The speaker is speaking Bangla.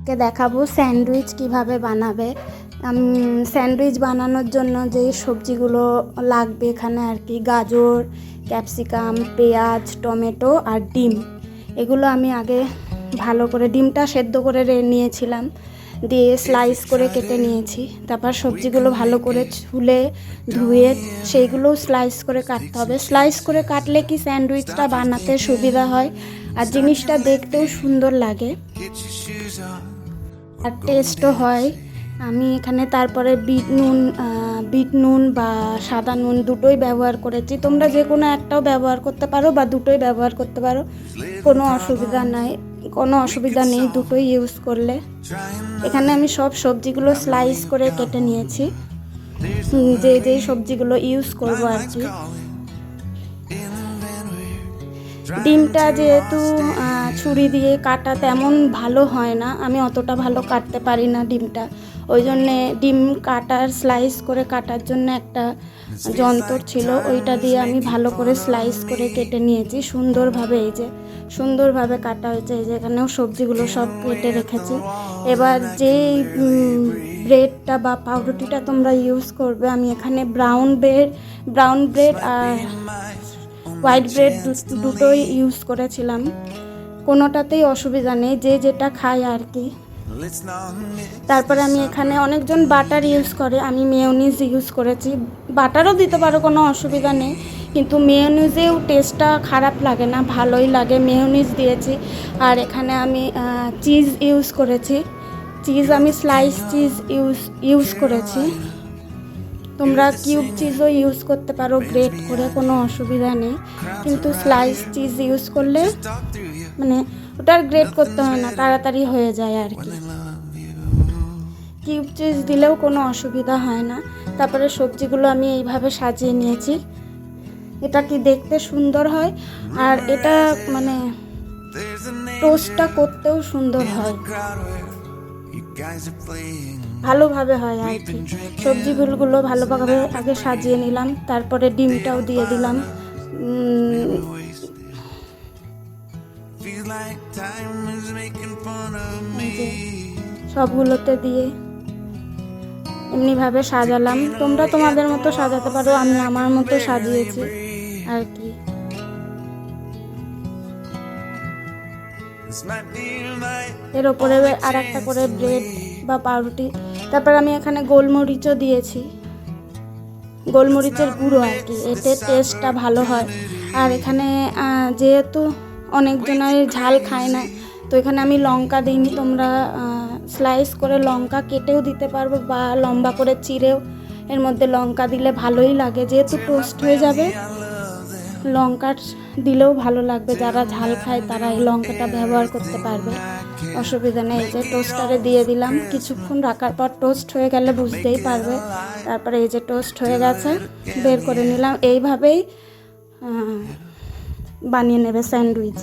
কে দেখাবো স্যান্ডউইচ কিভাবে বানাবে। স্যান্ডউইচ বানানোর জন্য যে সবজিগুলো লাগবে এখানে আর কি, গাজর, ক্যাপসিকাম, পেঁয়াজ, টমেটো আর ডিম। এগুলো আমি আগে ভালো করে ডিমটা সেদ্ধ করে নিয়েছিলাম, দিয়ে স্লাইস করে কেটে নিয়েছি। তারপর সবজিগুলো ভালো করে ছুলে ধুয়ে সেইগুলোও স্লাইস করে কাটতে হবে। স্লাইস করে কাটলে কি স্যান্ডউইচটা বানাতে সুবিধা হয় আর জিনিসটা দেখতেও সুন্দর লাগে আর টেস্টও হয়। আমি এখানে তারপরে বিট নুন বা সাদা নুন দুটোই ব্যবহার করেছি। তোমরা যে কোনো একটাও ব্যবহার করতে পারো বা দুটোই ব্যবহার করতে পারো, কোনো অসুবিধা নেই দুটোই ইউজ করলে। এখানে আমি সব সবজিগুলো স্লাইস করে কেটে নিয়েছি, যে সবজিগুলো ইউজ করবো আর কি। ডিমটা যেহেতু ছুরি দিয়ে কাটা তেমন ভালো হয় না, আমি অতটা ভালো কাটতে পারি না ডিমটা, ওই জন্যে ডিম কাটার স্লাইস করে কাটার জন্য একটা যন্ত্র ছিল, ওইটা দিয়ে আমি ভালো করে স্লাইস করে কেটে নিয়েছি সুন্দরভাবে। এই যে সুন্দরভাবে কাটা হয়েছে, এই যে এখানেও সবজিগুলো সব কেটে রেখেছি। এবার যে ব্রেডটা বা পাউরুটিটা তোমরা ইউজ করবে, আমি এখানে ব্রাউন ব্রেড আর হোয়াইট ব্রেড দুটোই ইউজ করেছিলাম, কোনোটাতেই অসুবিধা নেই, যে যেটা খায় আর কি। তারপরে আমি এখানে অনেকজন বাটার ইউজ করে, আমি মেয়োনিজ ইউজ করেছি। বাটারও দিতে পারো, কোনো অসুবিধা নেই, কিন্তু মেয়োনিজেও টেস্টটা খারাপ লাগে না, ভালোই লাগে, মেয়োনিজ দিয়েছি। আর এখানে আমি চিজ ইউজ করেছি, আমি স্লাইস চিজ ইউজ করেছি। তোমরা কিউব চিজও ইউজ করতে পারো গ্রেট করে, কোনো অসুবিধা নেই, কিন্তু স্লাইস চিজ ইউজ করলে মানে ওটার গ্রেট করতে হয় না, তাড়াতাড়ি হয়ে যায় আর কি। কিউব চিজ দিলেও কোনো অসুবিধা হয় না। তারপরে সবজিগুলো আমি এইভাবে সাজিয়ে নিয়েছি, এটা কি দেখতে সুন্দর হয় আর এটা মানে টোস্টটা করতেও সুন্দর হয়, ভালোভাবে হয় আর কি। সবজিগুলো ভালোভাবে আগে সাজিয়ে নিলাম, তারপরে ডিমটাও দিয়ে দিলাম, সবগুলোতে দিয়ে এমনিভাবে সাজালাম। তোমরা তোমাদের মতো সাজাতে পারো, আমি আমার মতো সাজিয়েছি আর কি। এর ওপরে আর একটা করে ব্রেড বা পাউরুটি। তারপর আমি এখানে গোলমরিচও দিয়েছি, গোলমরিচের গুঁড়ো আর কি, এতে টেস্টটা ভালো হয়। আর এখানে যেহেতু অনেকজনের ঝাল খায় না, তো এখানে আমি লঙ্কা দিইনি, তোমরা স্লাইস করে লঙ্কা কেটেও দিতে পারবো বা লম্বা করে চিড়েও এর মধ্যে লঙ্কা দিলে ভালোই লাগে, যেহেতু টোস্ট হয়ে যাবে লঙ্কা দিলেও ভালো লাগবে। যারা ঝাল খায় তারা এই লঙ্কাটা ব্যবহার করতে পারবে, অসুবিধা নেই। এই যে টোস্টারে দিয়ে দিলাম, কিছুক্ষণ রাখার পর টোস্ট হয়ে গেলে বুঝতেই পারবে। তারপরে এই যে টোস্ট হয়ে গেছে, বের করে নিলাম। এইভাবেই বানিয়ে নেবে স্যান্ডউইচ।